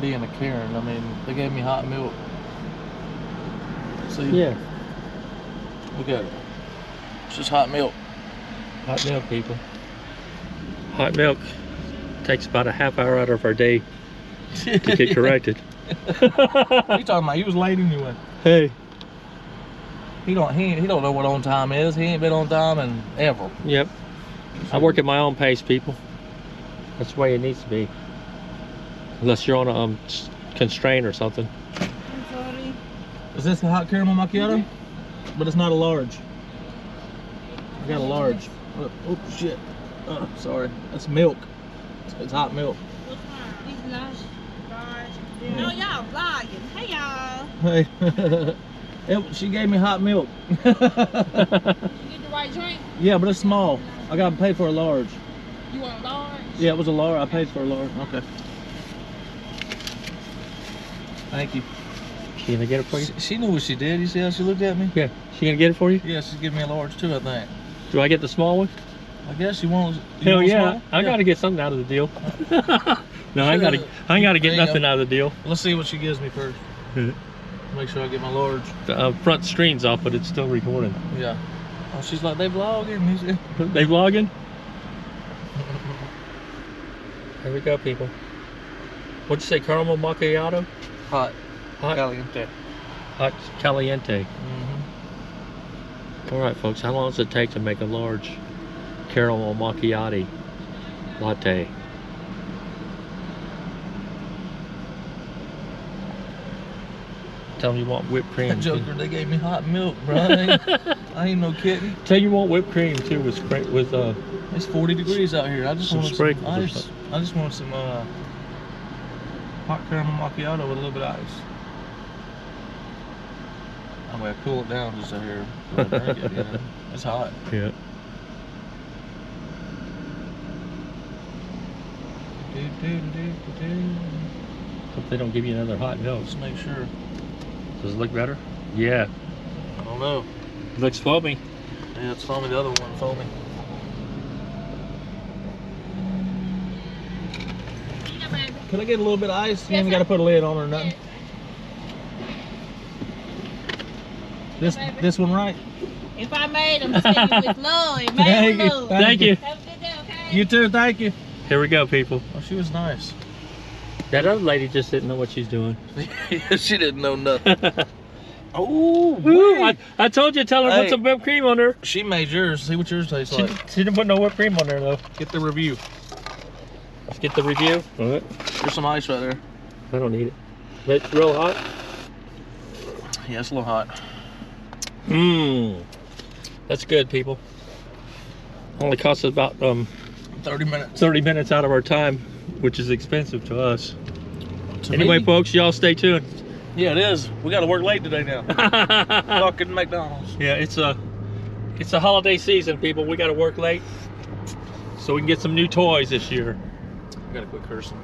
being a Karen. I mean, they gave me hot milk. See? Yeah. Look at it. It's just hot milk. Hot milk, people. Hot milk takes about a half hour out of our day to get corrected. What are you talking about? He was late anyway. Hey. He don't know what on time is. He ain't been on time in ever. Yep. I work at my own pace, people. That's the way it needs to be. Unless you're on a constraint or something. I'm sorry. Is this a hot caramel macchiato? But it's not a large. I got a large. Oh shit. Sorry. That's milk. It's hot milk. These large. Oh, y'all vlogging. Hey, y'all. Hey. She gave me hot milk. You get the right drink? Yeah, but it's small. I gotta pay for a large. You want a large? Yeah, it was a large. I paid for a large. Okay. Thank you. She gonna get it for you? She knew what she did. You see how she looked at me? Yeah. She gonna get it for you? Yeah, she's giving me a large too, I think. Do I get the small one? I guess you want. Hell want yeah. small? I gotta get something out of the deal. No, I ain't gotta get nothing out of the deal. Let's see what she gives me first. Make sure I get my large. The front screen's off, but it's still recording. Yeah. Oh, she's like, they vlogging. They vlogging? Here we go, people. What'd you say, caramel macchiato? Hot. Hot Caliente. Hot caliente. Mm-hmm. All right, folks. How long does it take to make a large caramel macchiato latte? Tell them you want whipped cream. That joker, they gave me hot milk, bro. I ain't no kidding. Tell you want whipped cream too with It's 40 degrees out here. I just wanted some sprinkles ice. I just want some hot caramel macchiato with a little bit of ice. I'm gonna cool it down just out here. Drink it, you know? It's hot. Yeah. Hope they don't give you another hot milk. Just make sure. Does it look better? Yeah. I don't know. It looks foamy. Yeah, it's foamy. The other one foamy. Can I get a little bit of ice? You ain't got to put a lid on or nothing. This one right? If I made them, say you with love. Made with love. Thank you. Have a good day, okay? You too, thank you. Here we go, people. Oh, she was nice. That other lady just didn't know what she's doing. She didn't know nothing. Oh, ooh, I told you, tell her put Hey. some whipped cream on there. She made yours. See what yours tastes like. She didn't put no whipped cream on there, though. Get the review. Let's get the review. All right. There's some ice right there. I don't need it. It's real hot? Yeah, it's a little hot. Mmm. That's good, people. Only costs us about 30 minutes. 30 minutes out of our time, which is expensive to us. To Anyway, me? folks, y'all stay tuned. Yeah, it is. We got to work late today now. Fucking McDonald's. Yeah, it's a holiday season, people. We got to work late so we can get some new toys this year. We got to quit cursing.